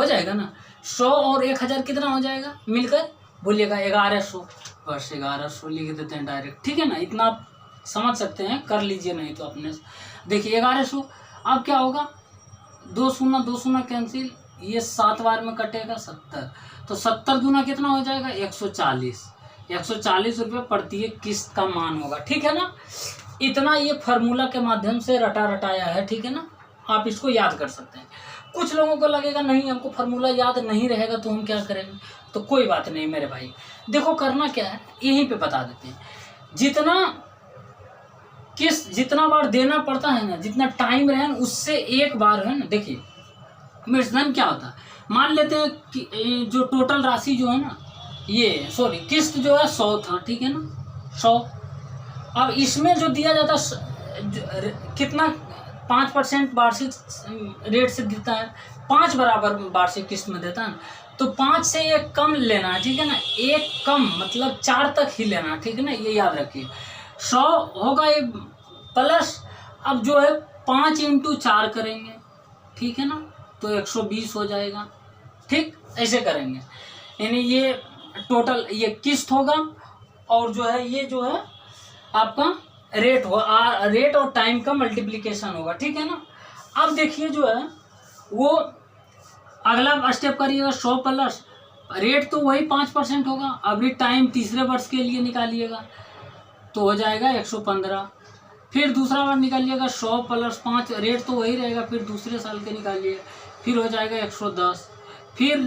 जाएगा ना, 100 और 1000 कितना हो जाएगा मिलकर, बोलिएगा 1100, बस 1100 लिख देते हैं डायरेक्ट। ठीक है ना, इतना आप समझ सकते हैं, कर लीजिए, नहीं तो अपने देखिए 1100। अब क्या होगा, 2 शून्य कैंसिल, ये 7 बार में कटेगा 70, तो 70 दूना कितना हो जाएगा 140 रुपये प्रति किस्त का मान होगा। ठीक है ना, इतना ये फार्मूला के माध्यम से रटाया है। ठीक है ना, आप इसको याद कर सकते हैं। कुछ लोगों को लगेगा नहीं हमको फार्मूला याद नहीं रहेगा तो हम क्या करेंगे, तो कोई बात नहीं मेरे भाई, देखो करना क्या है यहीं पे बता देते हैं। जितना बार देना पड़ता है ना, जितना टाइम रहे ना, उससे एक बार है ना, देखिए मिश्रण क्या होता है, मान लेते हैं कि जो टोटल राशि जो है ना, ये किस्त जो है 100 था, ठीक है ना 100। अब इसमें जो दिया जाता कितना 5% वार्षिक रेट से देता है, 5 बराबर वार्षिक किस्त में देता है, तो 5 से एक कम लेना है। ठीक है ना, एक कम मतलब 4 तक ही लेना। ठीक है ना, ये याद रखिए 100 होगा ये प्लस, अब जो है 5 इंटू 4 करेंगे, ठीक है ना, तो 120 हो जाएगा। ठीक, ऐसे करेंगे, यानी ये टोटल ये किस्त होगा और जो है ये जो है आपका रेट होगा, रेट और टाइम का मल्टीप्लिकेशन होगा। ठीक है ना, अब देखिए जो है वो अगला स्टेप करिएगा, 100 प्लस रेट तो वही 5% होगा, अभी टाइम तीसरे वर्ष के लिए निकालिएगा तो हो जाएगा 115, फिर दूसरा बार निकालिएगा 100 प्लस 5, रेट तो वही रहेगा, फिर दूसरे साल के निकालिएगा, फिर हो जाएगा 110, फिर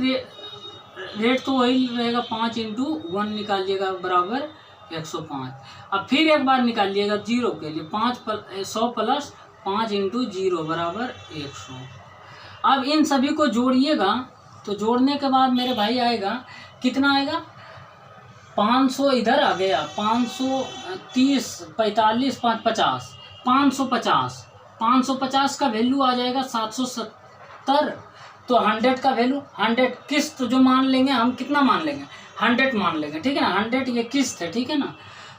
रेट तो वही रहेगा 5 इंटू 1 निकालिएगा बराबर 105, अब फिर एक बार निकालिएगा 0 के लिए 100 प्लस 5 इंटू 0 बराबर 100। अब इन सभी को जोड़िएगा, तो जोड़ने के बाद मेरे भाई आएगा कितना आएगा 500, इधर आ गया 530, 45, 550, 550 का वैल्यू आ जाएगा 770, तो 100 का वैल्यू 100 किस्त जो मान लेंगे हम, कितना मान लेंगे 100 मान लेंगे। ठीक है ना, 100 ये किस्त है। ठीक है ना,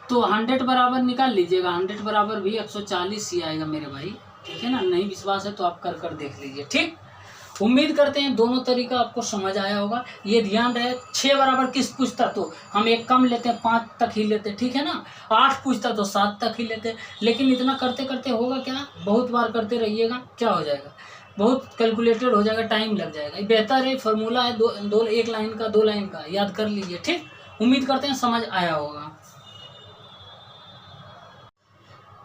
तो 100 बराबर निकाल लीजिएगा, 100 बराबर भी 140 ही आएगा मेरे भाई। ठीक है ना, नहीं विश्वास है तो आप कर देख लीजिए। ठीक, उम्मीद करते हैं दोनों तरीका आपको समझ आया होगा। ये ध्यान रहे 6 बराबर किस्त पूछता तो हम एक कम लेते हैं, 5 तक ही लेते, ठीक है ना, 8 पूछता तो 7 तक ही लेते, लेकिन इतना करते करते होगा क्या, बहुत बार करते रहिएगा, क्या हो जाएगा बहुत कैलकुलेटेड हो जाएगा, टाइम लग जाएगा। बेहतर है फार्मूला है एक लाइन का 2 लाइन का याद कर लीजिए। ठीक, उम्मीद करते हैं समझ आया होगा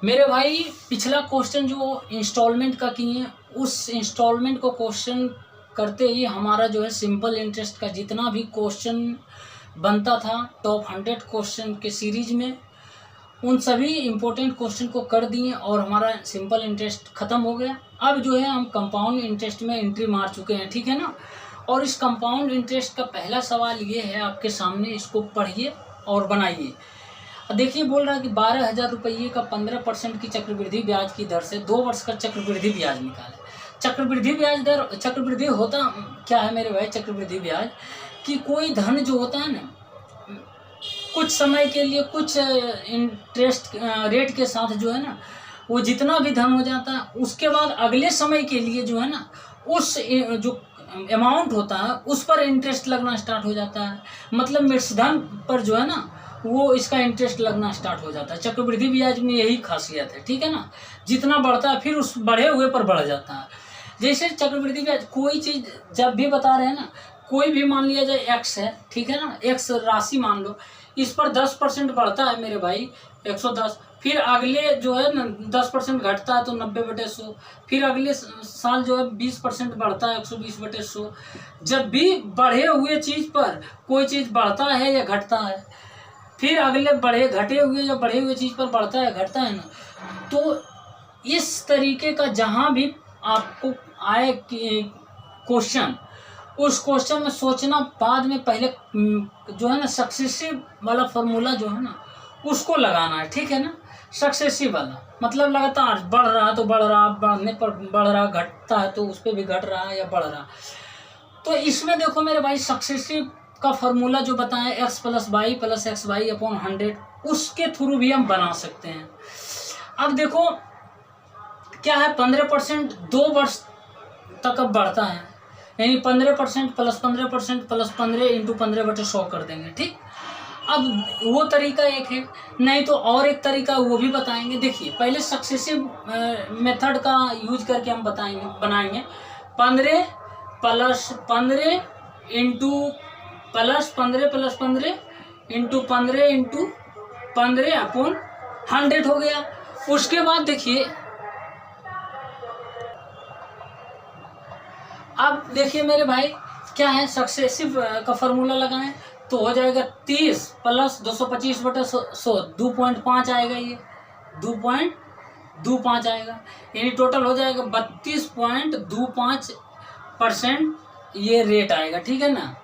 मेरे भाई। पिछला क्वेश्चन जो इंस्टॉलमेंट का किए, उस इंस्टॉलमेंट को क्वेश्चन करते ही हमारा जो है सिंपल इंटरेस्ट का जितना भी क्वेश्चन बनता था टॉप 100 क्वेश्चन के सीरीज में, उन सभी इम्पोर्टेंट क्वेश्चन को कर दिए और हमारा सिंपल इंटरेस्ट ख़त्म हो गया। अब जो है हम कंपाउंड इंटरेस्ट में एंट्री मार चुके हैं। ठीक है ना, और इस कंपाउंड इंटरेस्ट का पहला सवाल ये है आपके सामने, इसको पढ़िए और बनाइए। देखिए बोल रहा है कि 12,000 रुपये का 15% की चक्रवृद्धि ब्याज की दर से 2 वर्ष का चक्रवृद्धि ब्याज निकाले। चक्रवृद्धि ब्याज दर, चक्रवृद्धि होता क्या है मेरे भाई, चक्रवृद्धि ब्याज कि कोई धन जो होता है ना कुछ समय के लिए कुछ इंटरेस्ट रेट के साथ जो है ना वो जितना भी धन हो जाता है उसके बाद अगले समय के लिए जो है ना उस जो अमाउंट होता है उस पर इंटरेस्ट लगना स्टार्ट हो जाता है। मतलब मृतधन पर जो है ना वो इसका इंटरेस्ट लगना स्टार्ट हो जाता है। चक्रवृद्धि ब्याज में यही खासियत है, ठीक है ना, जितना बढ़ता है फिर उस बढ़े हुए पर बढ़ जाता है। जैसे चक्रवृद्धि ब्याज कोई चीज़ जब भी बता रहे हैं ना, कोई भी मान लिया जाए एक्स है, ठीक है ना, एक्स राशि मान लो, इस पर 10% बढ़ता है मेरे भाई 110, फिर अगले जो है ना 10% घटता है तो 90/100, फिर अगले साल जो है 20% बढ़ता है 120/100। जब भी बढ़े हुए चीज़ पर कोई चीज़ बढ़ता है या घटता है, फिर अगले घटे हुए या बढ़े हुए चीज़ पर बढ़ता है घटता है ना, तो इस तरीके का जहाँ भी आपको आए क्वेश्चन, उस क्वेश्चन में सोचना बाद में पहले जो है ना सक्सेसिव वाला फॉर्मूला जो है ना उसको लगाना है, ठीक है ना। सक्सेसिव वाला मतलब लगातार बढ़ रहा है तो बढ़ रहा, बढ़ने पर बढ़ रहा, घटता है तो उस पर भी घट रहा है या बढ़ रहा। तो इसमें देखो मेरे भाई सक्सेसिव का फॉर्मूला जो बताएं x + y + xy/100, उसके थ्रू भी हम बना सकते हैं। अब देखो क्या है, 15% 2 वर्ष तक अब बढ़ता है, यानी 15% + 15% + 15 × 15/100 कर देंगे, ठीक। अब वो तरीका एक है, नहीं तो और एक तरीका वो भी बताएंगे। देखिए पहले सक्सेसिव मेथड का यूज करके हम बनाएंगे 15 + 15 × +15 + 15 × 15 × 15/100 हो गया। उसके बाद देखिए, अब देखिए मेरे भाई क्या है, सक्सेसिव का फॉर्मूला लगाएं तो हो जाएगा 30 + 225/100 2.5 आएगा, ये 2.25 आएगा, यानी टोटल हो जाएगा 32.25% ये रेट आएगा, ठीक है ना,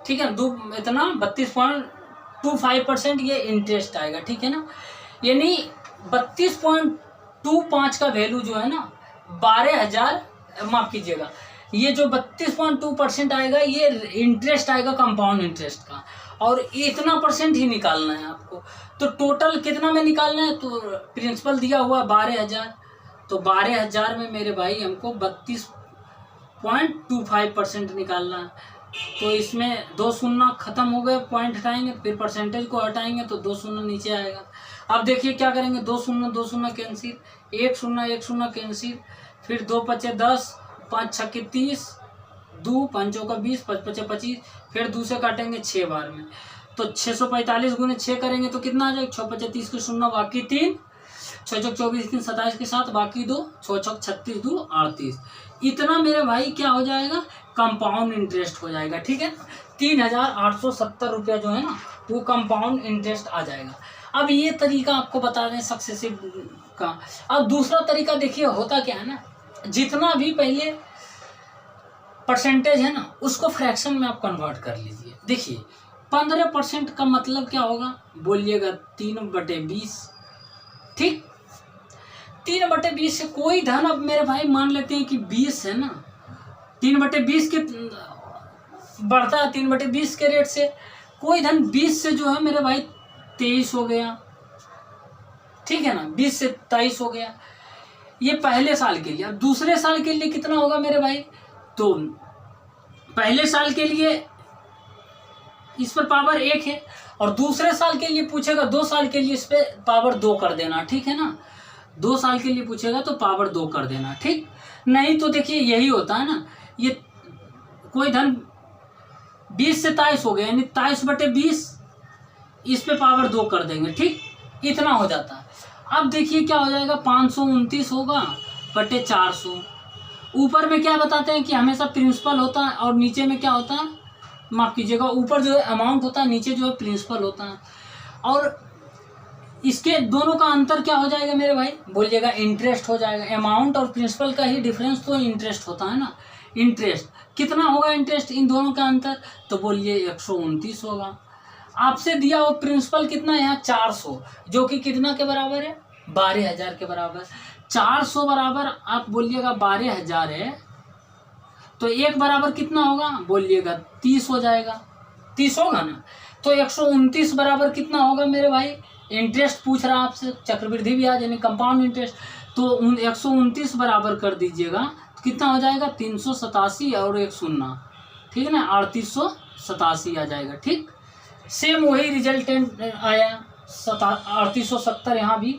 ठीक है, इतना 32.25% ये इंटरेस्ट आएगा, ठीक है ना। यानी 32.25 का वैल्यू जो है ना 12,000, माफ कीजिएगा, ये जो 32.2% आएगा ये इंटरेस्ट आएगा कंपाउंड इंटरेस्ट का, और इतना परसेंट ही निकालना है आपको। तो टोटल कितना में निकालना है, तो प्रिंसिपल दिया हुआ 12,000, तो 12,000 में मेरे भाई हमको 32.25% निकालना है। तो इसमें 2 शून्य खत्म हो गए, पॉइंट हटाएंगे, फिर परसेंटेज को हटाएंगे तो 2 शून्य नीचे आएगा। अब देखिए क्या करेंगे, 2 शून्य कैंसिल, 1 शून्य कैंसिल, फिर 2 × 5 = 10, 5 × 6 = 30, 2 × 5 = 20, 5 × 5 = 25, फिर 2 से काटेंगे 6 बार में, तो 645 × 6 करेंगे तो कितना आ जाएगा, 6 × 5 = 30 के 0 बाकी 3, 6 × 6 = 24, 3 × 27 के 7 बाकी 2, 6 × 6 = 36, 2 × 38, इतना मेरे भाई क्या हो जाएगा, कंपाउंड इंटरेस्ट हो जाएगा, ठीक है। 3,870 रुपया जो है ना वो कंपाउंड इंटरेस्ट आ जाएगा। अब ये तरीका आपको बता दें सक्सेसिव का। अब दूसरा तरीका देखिए होता क्या है ना, जितना भी पहले परसेंटेज है ना उसको फ्रैक्शन में आप कन्वर्ट कर लीजिए। देखिए 15% का मतलब क्या होगा, बोलिएगा 3/20, ठीक। 3/20 से कोई धन, अब मेरे भाई मान लेते हैं कि 20 है ना, 3/20 के बढ़ता है, 3/20 के रेट से कोई धन 20 से जो है मेरे भाई 23 हो गया, ठीक है ना, 20 से 23 हो गया, ये पहले साल के लिए। अब दूसरे साल के लिए कितना होगा मेरे भाई, तो पहले साल के लिए इस पर पावर 1 है, और दूसरे साल के लिए पूछेगा 2 साल के लिए इस पे पावर 2 कर देना, ठीक है ना, 2 साल के लिए पूछेगा तो पावर 2 कर देना, ठीक। नहीं तो देखिए यही होता है ना, ये कोई धन 20 से 23 हो गया, यानी 23/20 इस पे पावर 2 कर देंगे, ठीक, इतना हो जाता है। अब देखिए क्या हो जाएगा, 529 होगा बटे 400। ऊपर में क्या बताते हैं कि हमेशा प्रिंसिपल होता है और नीचे में क्या होता है, माफ कीजिएगा, ऊपर जो है अमाउंट होता है, नीचे जो है प्रिंसिपल होता है, और इसके दोनों का अंतर क्या हो जाएगा मेरे भाई, बोलिएगा इंटरेस्ट हो जाएगा। अमाउंट और प्रिंसिपल का ही डिफरेंस तो इंटरेस्ट होता है ना। इंटरेस्ट कितना होगा, इंटरेस्ट इन दोनों का अंतर, तो बोलिए 129 होगा। आपसे दिया हुआ प्रिंसिपल कितना है यहाँ 400, जो कि कितना के बराबर है, 12,000 के बराबर। 400 बराबर आप बोलिएगा 12,000 है, तो 1 बराबर कितना होगा बोलिएगा 30 हो जाएगा, 30 होगा ना। तो 129 बराबर कितना होगा मेरे भाई, इंटरेस्ट पूछ रहा आपसे, चक्रवृद्धि ब्याज यानी कंपाउंड इंटरेस्ट। तो 129 बराबर कर दीजिएगा तो कितना हो जाएगा 387 और 1 शून्य, ठीक है ना, 3887 आ जाएगा। ठीक, सेम वही रिजल्टेंट आया 3870 यहाँ भी,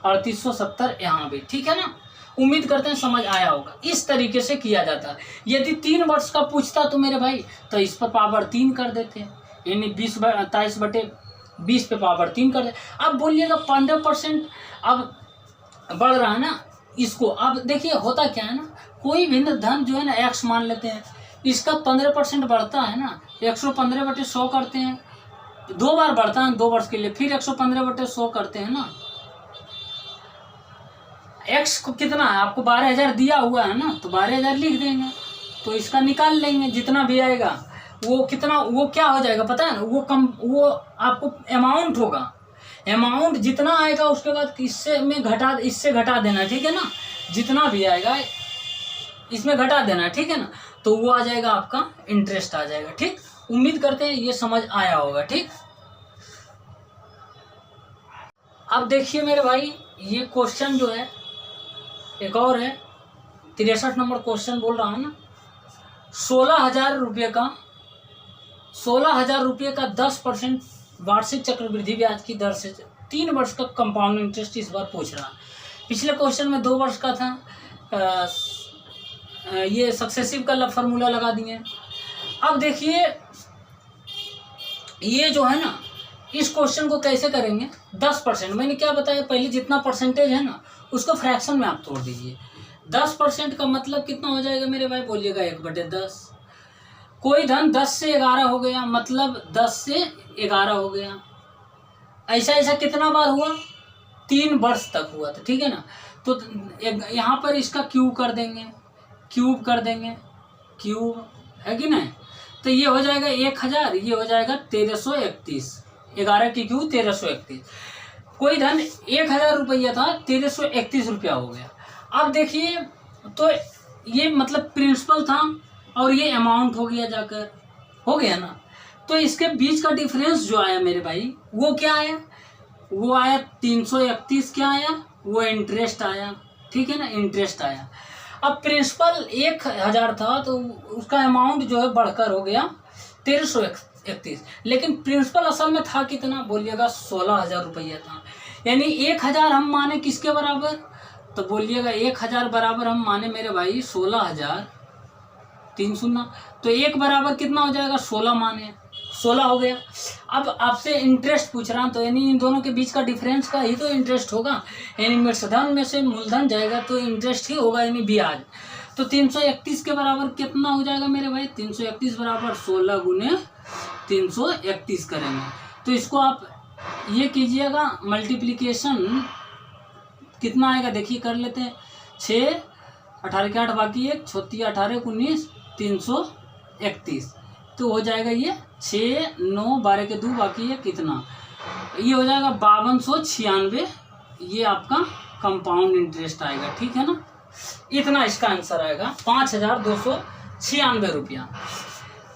3870 यहाँ भी, ठीक है ना। उम्मीद करते हैं समझ आया होगा। इस तरीके से किया जाता है। यदि 3 वर्ष का पूछता तो मेरे भाई तो इस पर पावर 3 कर देते, यानी 23/20 पे पावर 3 कर दे। अब बोलिएगा 15% अब बढ़ रहा है ना इसको। अब देखिए होता क्या है ना, कोई भी धन जो है ना x मान लेते हैं, इसका 15% बढ़ता है ना, 115/100 करते हैं, 2 बार बढ़ता है 2 वर्ष के लिए, फिर 115/100 करते हैं ना। x को कितना है आपको 12,000 दिया हुआ है ना, तो 12,000 लिख देंगे, तो इसका निकाल लेंगे जितना भी आएगा वो कितना, वो क्या हो जाएगा पता है ना, वो आपको अमाउंट होगा, अमाउंट जितना आएगा उसके बाद इससे घटा देना, ठीक है ना, जितना भी आएगा इसमें घटा देना, ठीक है ना, तो वो आ जाएगा आपका इंटरेस्ट आ जाएगा। ठीक, उम्मीद करते हैं ये समझ आया होगा। ठीक, अब देखिए मेरे भाई ये क्वेश्चन जो है एक और है, 63 नंबर क्वेश्चन बोल रहा हूँ ना, 16,000 रुपये का 10% वार्षिक चक्रवृद्धि ब्याज की दर से 3 वर्ष का कंपाउंड इंटरेस्ट इस बार पूछ रहा है। पिछले क्वेश्चन में 2 वर्ष का था, ये सक्सेसिव का फॉर्मूला लगा दिए। अब देखिए ये जो है ना, इस क्वेश्चन को कैसे करेंगे, 10%, मैंने क्या बताया पहले, जितना परसेंटेज है ना उसको फ्रैक्शन में आप तोड़ दीजिए। 10% का मतलब कितना हो जाएगा मेरे भाई बोलिएगा 1/10। कोई धन 10 से 11 हो गया, मतलब 10 से 11 हो गया। ऐसा कितना बार हुआ, 3 वर्ष तक हुआ था, ठीक है ना। तो यहाँ पर इसका क्यूब कर देंगे, क्यूब है कि नहीं, तो ये हो जाएगा 1000, ये हो जाएगा 1331, 11 की क्यूब 1331। कोई धन 1000 रुपया था, 1331 रुपया हो गया। अब देखिए तो ये मतलब प्रिंसिपल था और ये अमाउंट हो गया, जाकर हो गया ना। तो इसके बीच का डिफरेंस जो आया मेरे भाई वो क्या आया, वो आया 331, क्या आया, वो इंटरेस्ट आया, ठीक है ना, इंटरेस्ट आया। अब प्रिंसिपल 1000 था तो उसका अमाउंट जो है बढ़कर हो गया 1331, लेकिन प्रिंसिपल असल में था कितना बोलिएगा 16,000 रुपया था। यानी 1000 हम माने किसके बराबर, तो बोलिएगा 1000 बराबर हम माने मेरे भाई 16,000, 3 शून्य, तो 1 बराबर कितना हो जाएगा 16 माने, 16 हो गया। अब आपसे इंटरेस्ट पूछ रहा हूँ, तो यानी इन दोनों के बीच का डिफरेंस का ही तो इंटरेस्ट होगा, यानी मूलधन में से मूलधन जाएगा तो इंटरेस्ट ही होगा, यानी ब्याज। तो 331 के बराबर कितना हो जाएगा मेरे भाई, 331 बराबर 16 गुने 331 करेंगे। तो इसको आप ये कीजिएगा मल्टीप्लिकेशन, कितना आएगा देखिए कर लेते हैं, 6 18 के 8 बाकी 1, 6 18 19 331, तो हो जाएगा ये 6 9 12 के 2 बाकी है कितना, ये हो जाएगा 5296, ये आपका कंपाउंड इंटरेस्ट आएगा, ठीक है ना। इतना इसका आंसर आएगा 5296 रुपया।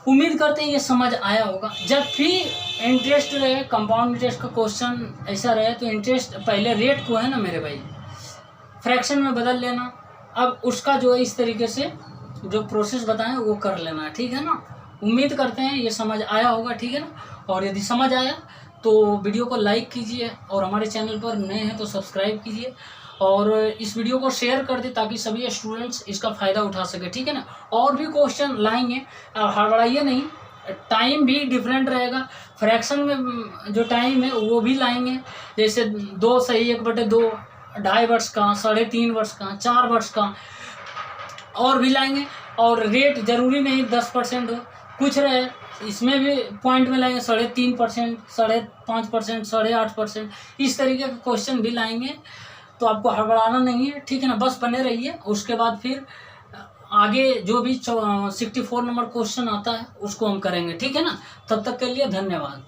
उम्मीद करते हैं ये समझ आया होगा। जब भी इंटरेस्ट रहे, कंपाउंड इंटरेस्ट का क्वेश्चन ऐसा रहे, तो इंटरेस्ट पहले रेट को है ना मेरे भाई फ्रैक्शन में बदल लेना, अब उसका जो है इस तरीके से जो प्रोसेस बताएं वो कर लेना, ठीक है ना। उम्मीद करते हैं ये समझ आया होगा, ठीक है ना। और यदि समझ आया तो वीडियो को लाइक कीजिए और हमारे चैनल पर नए हैं तो सब्सक्राइब कीजिए और इस वीडियो को शेयर कर दें ताकि सभी स्टूडेंट्स इसका फ़ायदा उठा सके, ठीक है ना। और भी क्वेश्चन लाएंगे, हड़बड़ाइए नहीं, टाइम भी डिफरेंट रहेगा, फ्रैक्शन में जो टाइम है वो भी लाएंगे, जैसे 2 सही 1/2, 2.5 वर्ष का, 3.5 वर्ष का, 4 वर्ष का, और भी लाएंगे। और रेट जरूरी नहीं 10% हो, कुछ रहे इसमें भी पॉइंट में लाएंगे 3.5%, 5.5%, 8.5%, इस तरीके का क्वेश्चन भी लाएंगे। तो आपको हड़बड़ाना नहीं है, ठीक है ना, बस बने रहिए। उसके बाद फिर आगे जो भी 64 नंबर क्वेश्चन आता है उसको हम करेंगे, ठीक है ना। तब तक के लिए धन्यवाद।